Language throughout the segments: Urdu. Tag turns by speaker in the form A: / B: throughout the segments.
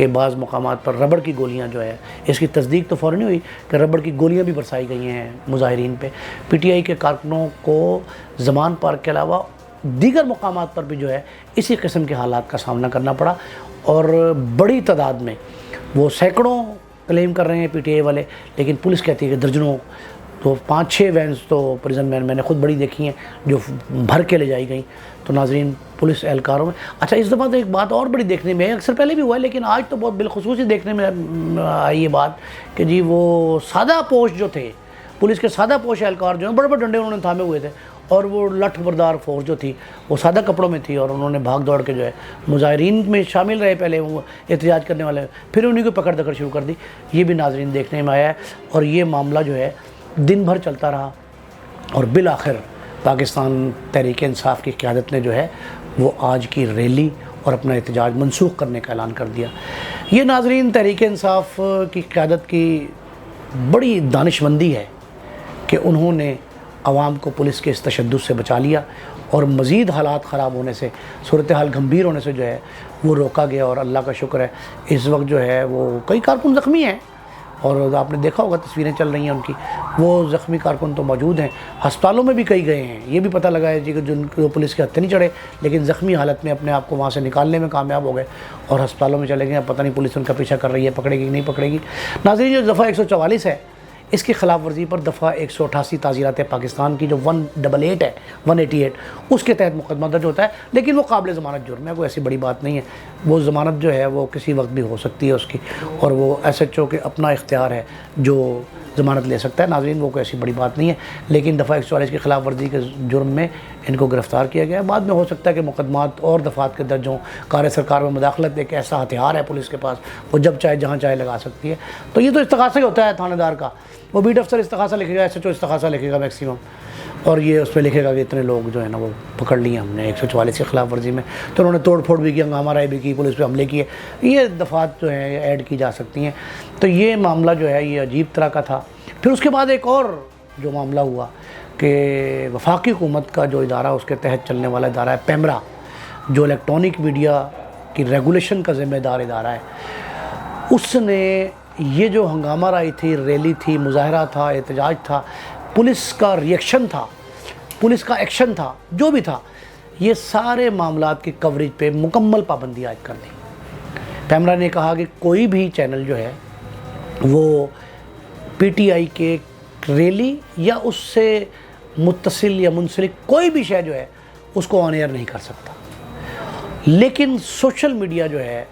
A: کہ بعض مقامات پر ربڑ کی گولیاں جو ہے، اس کی تصدیق تو فوراً ہوئی کہ ربڑ کی گولیاں بھی برسائی گئی ہیں مظاہرین پہ۔ پی ٹی آئی کے کارکنوں کو زمان پارک کے علاوہ دیگر مقامات پر بھی جو ہے اسی قسم کے حالات کا سامنا کرنا پڑا، اور بڑی تعداد میں، وہ سینکڑوں کلیم کر رہے ہیں پی ٹی آئی والے، لیکن پولیس کہتی ہے کہ درجنوں، تو 5-6 وینز تو پریزن وین میں نے خود بڑی دیکھی ہیں جو بھر کے لے جائی گئیں۔ تو ناظرین، پولیس اہلکاروں میں اچھا اس دفعہ تو ایک بات اور بڑی دیکھنے میں، اکثر پہلے بھی ہوا ہے لیکن آج تو بہت بالخصوصی دیکھنے میں آئی یہ بات کہ جی وہ سادہ پوش جو تھے، پولیس کے سادہ پوش اہلکار جو ہیں، بڑے بڑے ڈنڈے انہوں نے تھامے ہوئے تھے، اور وہ لٹھ بردار فورس جو تھی وہ سادہ کپڑوں میں تھی، اور انہوں نے بھاگ دوڑ کے جو ہے مظاہرین میں شامل رہے، پہلے وہ احتجاج کرنے والے، پھر انہیں کو پکڑ دکڑ شروع کر دی۔ یہ بھی ناظرین دیکھنے میں آیا ہے، اور یہ معاملہ جو ہے دن بھر چلتا رہا، اور بالآخر پاکستان تحریک انصاف کی قیادت نے جو ہے وہ آج کی ریلی اور اپنا احتجاج منسوخ کرنے کا اعلان کر دیا۔ یہ ناظرین تحریک انصاف کی قیادت کی بڑی دانشمندی ہے کہ انہوں نے عوام کو پولیس کے اس تشدد سے بچا لیا، اور مزید حالات خراب ہونے سے، صورتحال گھمبیر ہونے سے جو ہے وہ روکا گیا، اور اللہ کا شکر ہے اس وقت جو ہے وہ کئی کارکن زخمی ہیں، اور آپ نے دیکھا ہوگا تصویریں چل رہی ہیں ان کی، وہ زخمی کارکن تو موجود ہیں، ہسپتالوں میں بھی کئی گئے ہیں، یہ بھی پتہ لگا ہے جی کہ جن کو پولیس کے ہتھے نہیں چڑھے لیکن زخمی حالت میں اپنے آپ کو وہاں سے نکالنے میں کامیاب ہو گئے اور ہسپتالوں میں چلے گئے، اب پتہ نہیں پولیس ان کا پیچھا کر رہی ہے، پکڑے گی کہ نہیں پکڑے گی۔ ناظرین، جو دفعہ 144 ہے، اس کی خلاف ورزی پر دفعہ 188 تعزیرات پاکستان کی جو 188 ہے، 188 اس کے تحت مقدمہ درج ہوتا ہے، لیکن وہ قابل ضمانت جرم ہے، کوئی ایسی بڑی بات نہیں ہے، وہ ضمانت جو ہے وہ کسی وقت بھی ہو سکتی ہے اس کی، اور وہ ایس ایچ او کے اپنا اختیار ہے جو ضمانت لے سکتا ہے۔ ناظرین، وہ کوئی ایسی بڑی بات نہیں ہے، لیکن دفعہ 144 کی خلاف ورزی کے جرم میں ان کو گرفتار کیا گیا ہے۔ بعد میں ہو سکتا ہے کہ مقدمات اور دفعات کے درج ہوں، کار سرکار میں مداخلت ایک ایسا ہتھیار ہے پولیس کے پاس، وہ جب چاہے جہاں چاہے لگا سکتی ہے، تو یہ تو استغاثہ ہی ہوتا ہے تھانے دار کا، وہ بیٹ افسر استغاثہ لکھے گا، ایس ایچ او استغاثہ لکھے گا میکسیمم، اور یہ اس پہ لکھے گا کہ اتنے لوگ جو ہے نا وہ پکڑ لیے ہم نے 144 کی خلاف ورزی میں، تو انہوں نے توڑ پھوڑ بھی کی، ہنگامہ رائے بھی کی، پولیس پہ حملے کیے، یہ دفعات جو ہیں ایڈ کی جا سکتی ہیں۔ تو یہ معاملہ جو ہے یہ عجیب طرح کا تھا۔ پھر اس کے بعد ایک اور جو معاملہ ہوا کہ وفاقی حکومت کا جو ادارہ، اس کے تحت چلنے والا ادارہ ہے پیمرا، جو الیکٹرانک میڈیا کی ریگولیشن کا ذمہ دار ادارہ ہے، اس نے یہ جو ہنگامہ رائی تھی، ریلی تھی، مظاہرہ تھا، احتجاج تھا، پولیس کا ریئیکشن تھا، پولیس کا ایکشن تھا، جو بھی تھا، یہ سارے معاملات کی کوریج پہ مکمل پابندی عائد کر دی۔ پیمرا نے کہا کہ کوئی بھی چینل جو ہے وہ پی ٹی آئی کے ریلی یا اس سے متصل یا منسلک کوئی بھی شے جو ہے اس کو آن ایئر نہیں کر سکتا، لیکن سوشل میڈیا جو ہے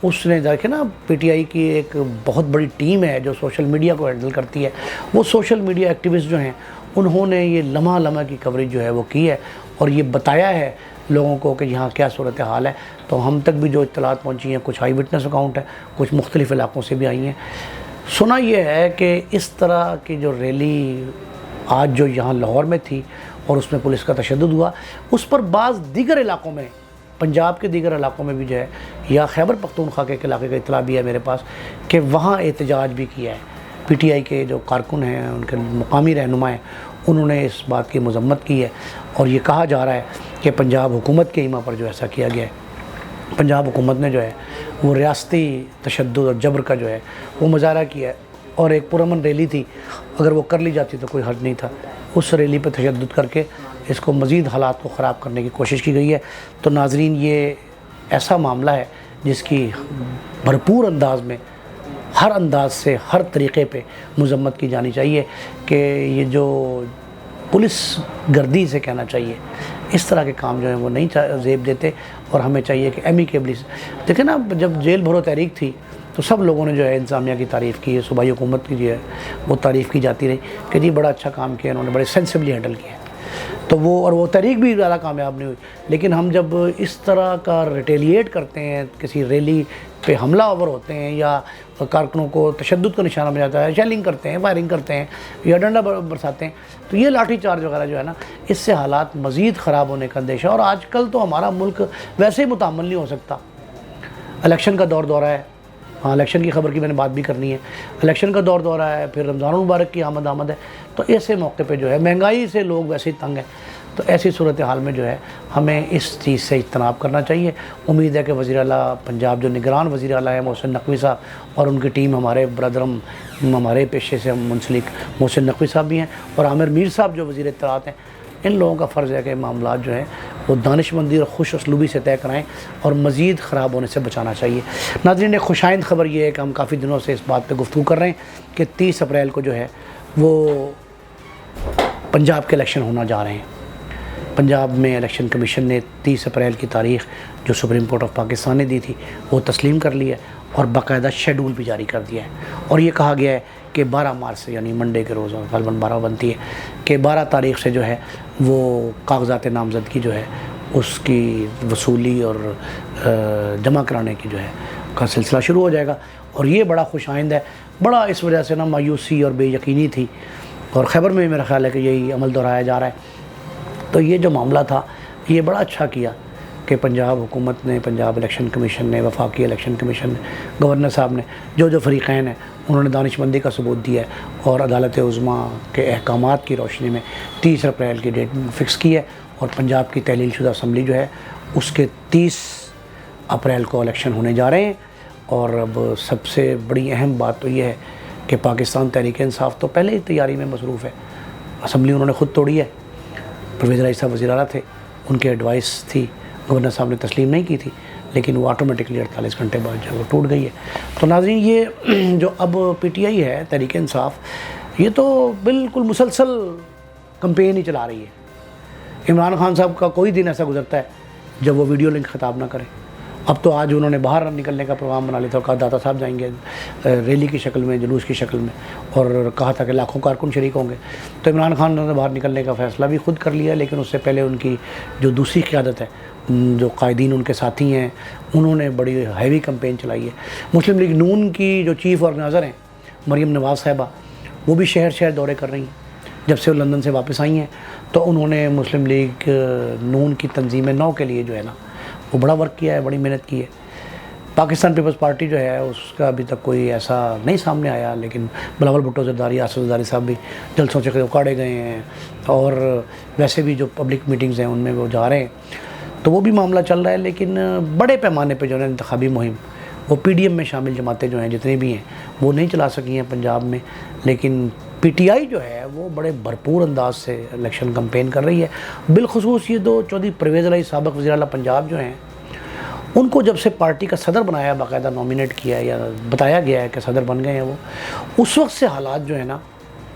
A: اس نے دیکھے نا، پی ٹی آئی کی ایک بہت بڑی ٹیم ہے جو سوشل میڈیا کو ہینڈل کرتی ہے، وہ سوشل میڈیا ایکٹیوسٹ جو ہیں انہوں نے یہ لمحہ لمحہ کی کوریج جو ہے وہ کی ہے، اور یہ بتایا ہے لوگوں کو کہ یہاں کیا صورتحال ہے۔ تو ہم تک بھی جو اطلاعات پہنچی ہیں، کچھ آئی وٹنس اکاؤنٹ ہے، کچھ مختلف علاقوں سے بھی آئی ہیں۔ سنا یہ ہے کہ اس طرح کی جو ریلی آج جو یہاں لاہور میں تھی اور اس میں پولیس کا تشدد ہوا، اس پر بعض دیگر علاقوں میں، پنجاب کے دیگر علاقوں میں بھی جو ہے، یا خیبر پختونخوا کے علاقے کا اطلاع بھی ہے میرے پاس کہ وہاں احتجاج بھی کیا ہے۔ پی ٹی آئی کے جو کارکن ہیں، ان کے مقامی رہنما ہیں، انہوں نے اس بات کی مذمت کی ہے، اور یہ کہا جا رہا ہے کہ پنجاب حکومت کے ایما پر جو ایسا کیا گیا ہے۔ پنجاب حکومت نے جو ہے وہ ریاستی تشدد اور جبر کا جو ہے وہ مظاہرہ کیا ہے، اور ایک پرامن ریلی تھی، اگر وہ کر لی جاتی تو کوئی حرج نہیں تھا، اس ریلی پہ تشدد کر کے اس کو مزید حالات کو خراب کرنے کی کوشش کی گئی ہے۔ تو ناظرین، یہ ایسا معاملہ ہے جس کی بھرپور انداز میں، ہر انداز سے، ہر طریقے پہ مذمت کی جانی چاہیے کہ یہ جو پولیس گردی سے کہنا چاہیے، اس طرح کے کام جو ہیں وہ نہیں زیب دیتے، اور ہمیں چاہیے کہ ایمیکیبلی دیکھیں نا، جب جیل بھرو تحریک تھی تو سب لوگوں نے جو ہے انتظامیہ کی تعریف کی ہے، صوبائی حکومت کی جو ہے وہ تعریف کی جاتی رہی کہ جی بڑا اچھا کام کیا، انہوں نے بڑے سینسبلی ہینڈل کیا، تو وہ تحریک بھی زیادہ کامیاب نہیں ہوئی۔ لیکن ہم جب اس طرح کا ریٹیلیٹ کرتے ہیں، کسی ریلی پہ حملہ آور ہوتے ہیں، یا کارکنوں کو تشدد کا نشانہ بنا جاتا ہے، شیلنگ کرتے ہیں، فائرنگ کرتے ہیں، یا ڈنڈا برساتے ہیں، تو یہ لاٹھی چارج وغیرہ جو ہے نا، اس سے حالات مزید خراب ہونے کا اندیشہ۔ اور آج کل تو ہمارا ملک ویسے ہی متحمل نہیں ہو سکتا، الیکشن کا دورہ ہے، ہاں الیکشن کی خبر کی میں نے بات بھی کرنی ہے، الیکشن کا دورہ ہے، پھر رمضان المبارک کی آمد ہے، تو ایسے موقع پہ جو ہے مہنگائی سے لوگ ویسے ہی تنگ ہیں، تو ایسی صورتحال میں جو ہے ہمیں اس چیز سے اجتناب کرنا چاہیے۔ امید ہے کہ وزیر اعلیٰ پنجاب جو نگران وزیر اعلیٰ ہیں محسن نقوی صاحب اور ان کی ٹیم، ہمارے برادرم ہمارے پیشے سے منسلک محسن نقوی صاحب بھی ہیں، اور عامر میر صاحب جو وزیر اطلاعات ہیں، ان لوگوں کا فرض ہے کہ معاملات جو ہیں وہ دانشمندی اور خوش اسلوبی سے طے کرائیں اور مزید خراب ہونے سے بچانا چاہیے۔ ناظرین، ایک خوشائند خبر یہ ہے کہ ہم کافی دنوں سے اس بات پہ گفتگو کر رہے ہیں کہ 30 اپریل کو جو ہے وہ پنجاب کے الیکشن ہونا جا رہے ہیں۔ پنجاب میں الیکشن کمیشن نے 30 اپریل کی تاریخ جو سپریم کورٹ آف پاکستان نے دی تھی وہ تسلیم کر لی ہے اور باقاعدہ شیڈول بھی جاری کر دیا ہے، اور یہ کہا گیا ہے کہ 12 مارچ سے، یعنی منڈے کے روز غالباً 12 بنتی ہے، کہ 12 تاریخ سے جو ہے وہ کاغذات نامزدگی جو ہے اس کی وصولی اور جمع کرانے کی جو ہے کا سلسلہ شروع ہو جائے گا۔ اور یہ بڑا خوش آئند ہے، بڑا اس وجہ سے نا مایوسی اور بے یقینی تھی، اور خیبر میں میرا خیال ہے کہ یہی عمل دہرایا جا رہا ہے۔ تو یہ جو معاملہ تھا یہ بڑا اچھا کیا کہ پنجاب حکومت نے، پنجاب الیکشن کمیشن نے، وفاقی الیکشن کمیشن نے، گورنر صاحب نے، جو فریقین ہیں انہوں نے دانشمندی کا ثبوت دیا ہے اور عدالت عظمیٰ کے احکامات کی روشنی میں 30 اپریل کی ڈیٹ فکس کی ہے، اور پنجاب کی تحلیل شدہ اسمبلی جو ہے اس کے 30 اپریل کو الیکشن ہونے جا رہے ہیں۔ اور اب سب سے بڑی اہم بات تو یہ ہے کہ پاکستان تحریک انصاف تو پہلے ہی تیاری میں مصروف ہے، اسمبلی انہوں نے خود توڑی ہے، پرویز الہی صاحب وزیر اعلیٰ تھے، ان کی ایڈوائس تھی، گورنر صاحب نے تسلیم نہیں کی تھی، لیکن وہ آٹومیٹکلی 48 گھنٹے بعد جو وہ ٹوٹ گئی ہے۔ تو ناظرین، یہ جو اب پی ٹی آئی ہے تحریک انصاف، یہ تو بالکل مسلسل کمپین ہی چلا رہی ہے۔ عمران خان صاحب کا کوئی دن ایسا گزرتا ہے جب وہ ویڈیو لنک خطاب نہ کریں۔ اب تو آج انہوں نے باہر نکلنے کا پروگرام بنا لیا تھا، کہا داتا صاحب جائیں گے ریلی کی شکل میں، جلوس کی شکل میں، اور کہا تھا کہ لاکھوں کارکن شریک ہوں گے۔ تو عمران خان نے باہر نکلنے کا فیصلہ بھی خود کر لیا، لیکن اس سے پہلے ان کی جو دوسری قیادت ہے، جو قائدین ان کے ساتھی ہیں، انہوں نے بڑی ہیوی کمپین چلائی ہے۔ مسلم لیگ نون کی جو چیف آرگنائزر ہیں مریم نواز صاحبہ، وہ بھی شہر شہر دورے کر رہی ہیں جب سے وہ لندن سے واپس آئی ہیں۔ تو انہوں نے مسلم لیگ نون کی تنظیم نو کے لیے جو ہے نا وہ بڑا ورک کیا ہے، بڑی محنت کی ہے۔ پاکستان پیپلز پارٹی جو ہے اس کا ابھی تک کوئی ایسا نہیں سامنے آیا، لیکن بلاول بھٹو زرداری، آصف زرداری صاحب بھی جلسوں سے اکاڑے گئے ہیں، اور ویسے بھی جو پبلک میٹنگز ہیں ان میں وہ جا رہے ہیں، تو وہ بھی معاملہ چل رہا ہے۔ لیکن بڑے پیمانے پہ جو ہے انتخابی مہم وہ پی ڈی ایم میں شامل جماعتیں جو ہیں جتنی بھی ہیں وہ نہیں چلا سکی ہیں پنجاب میں، لیکن پی ٹی آئی جو ہے وہ بڑے بھرپور انداز سے الیکشن کمپین کر رہی ہے۔ بالخصوص یہ دو چودھری پرویز الہی سابق وزیر اعلیٰ پنجاب جو ہیں، ان کو جب سے پارٹی کا صدر بنایا، باقاعدہ نومینیٹ کیا ہے یا بتایا گیا ہے کہ صدر بن گئے ہیں وہ، اس وقت سے حالات جو ہے نا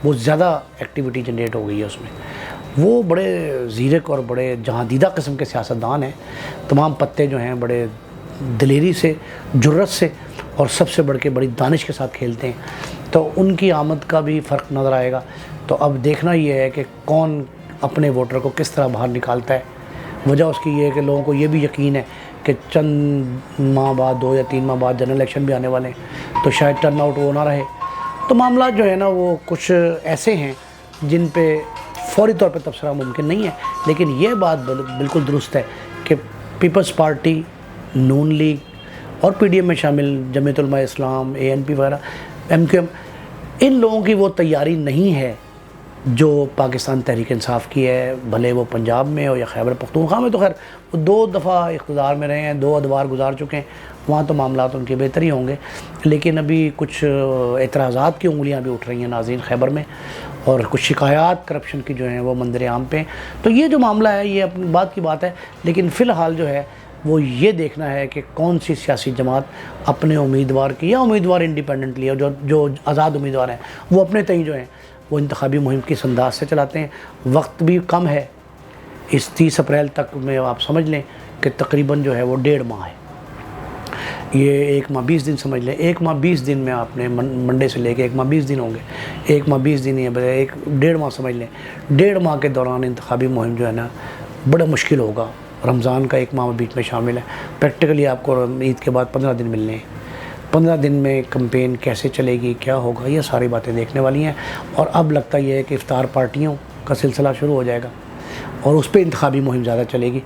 A: وہ زیادہ ایکٹیویٹی جنریٹ ہو گئی ہے اس میں۔ وہ بڑے زیرک اور بڑے جہاندیدہ قسم کے سیاستدان ہیں، تمام پتے جو ہیں بڑے دلیری سے، جرت سے اور سب سے بڑھ کے بڑی دانش کے ساتھ کھیلتے ہیں، تو ان کی آمد کا بھی فرق نظر آئے گا۔ تو اب دیکھنا یہ ہے کہ کون اپنے ووٹر کو کس طرح باہر نکالتا ہے۔ وجہ اس کی یہ ہے کہ لوگوں کو یہ بھی یقین ہے کہ چند ماہ بعد، 2 یا 3 ماہ بعد جنرل الیکشن بھی آنے والے ہیں، تو شاید ٹرن آؤٹ وہ نہ رہے۔ تو معاملات جو ہے نا وہ کچھ ایسے ہیں جن پہ فوری طور پہ تبصرہ ممکن نہیں ہے، لیکن یہ بات بالکل درست ہے کہ پیپلز پارٹی، نون لیگ اور پی ڈی ایم میں شامل جمعیت علماء اسلام، اے این پی وغیرہ، ایم کیو ایم، ان لوگوں کی وہ تیاری نہیں ہے جو پاکستان تحریک انصاف کی ہے، بھلے وہ پنجاب میں ہو یا خیبر پختونخوا میں۔ تو خیر وہ 2 دفعہ اقتدار میں رہے ہیں، 2 ادوار گزار چکے ہیں، وہاں تو معاملات ان کے بہتر ہی ہوں گے، لیکن ابھی کچھ اعتراضات کی انگلیاں بھی اٹھ رہی ہیں ناظرین خیبر میں، اور کچھ شکایات کرپشن کی جو ہیں وہ منظر عام پہ ہیں۔ تو یہ جو معاملہ ہے یہ اپنی بات کی بات ہے، لیکن فی الحال جو ہے وہ یہ دیکھنا ہے کہ کون سی سیاسی جماعت اپنے امیدوار کی، یا امیدوار انڈیپینڈنٹلی، اور جو آزاد امیدوار ہیں وہ اپنے تئیں جو ہیں وہ انتخابی مہم کس انداز سے چلاتے ہیں۔ وقت بھی کم ہے، اس 30 اپریل تک میں آپ سمجھ لیں کہ تقریباً جو ہے وہ 1.5 ماہ ہے، یہ 1 ماہ 20 دن سمجھ لیں، 1 ماہ 20 دن میں آپ نے منڈے سے لے کے 1 ماہ 20 دن ہوں گے، 1 ماہ 20 دن ہی ہے، 1.5 ماہ سمجھ لیں۔ 1.5 ماہ کے دوران انتخابی مہم جو ہے نا بڑا مشکل ہوگا، رمضان کا 1 ماہ بیچ میں شامل ہے، پریکٹیکلی آپ کو عید کے بعد 15 دن ملنے ہیں۔ 15 دن میں کمپین کیسے چلے گی، کیا ہوگا، یہ ساری باتیں دیکھنے والی ہیں۔ اور اب لگتا یہ ہے کہ افطار پارٹیوں کا سلسلہ شروع ہو جائے گا، اور اس پہ انتخابی مہم زیادہ چلے گی.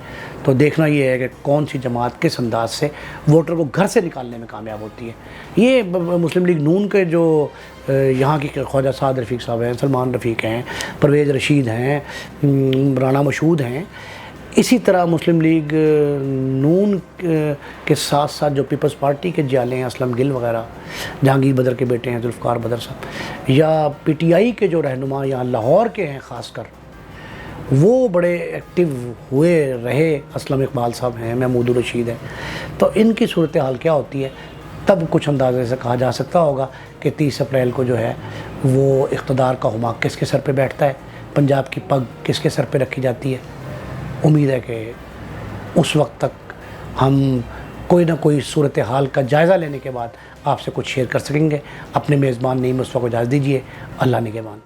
A: تو دیکھنا یہ ہے کہ کون سی جماعت کس انداز سے ووٹر کو گھر سے نکالنے میں کامیاب ہوتی ہے. یہ مسلم لیگ نون کے جو یہاں کی خواجہ سعد رفیق صاحب ہیں، سلمان رفیق ہیں، پرویز رشید ہیں، رانا مشہود ہیں، اسی طرح مسلم لیگ نون کے ساتھ ساتھ جو پیپلز پارٹی کے جالے ہیں، اسلم گل وغیرہ، جہانگیر بدر کے بیٹے ہیں ذوالفقار بدر صاحب، یا پی ٹی آئی کے جو رہنما یہاں لاہور کے ہیں خاص کر، وہ بڑے ایکٹیو ہوئے رہے. اسلم اقبال صاحب ہیں، محمود الرشید ہیں. تو ان کی صورتحال کیا ہوتی ہے تب کچھ اندازے سے کہا جا سکتا ہوگا کہ 30 اپریل کو جو ہے وہ اقتدار کا حماق کس کے سر پہ بیٹھتا ہے، پنجاب کی پگ کس کے سر پہ رکھی جاتی ہے. امید ہے کہ اس وقت تک ہم کوئی نہ کوئی صورتحال کا جائزہ لینے کے بعد آپ سے کچھ شیئر کر سکیں گے. اپنے میزبان نعیم مصطفیٰ کو اجازت دیجیے. اللہ نگہبان.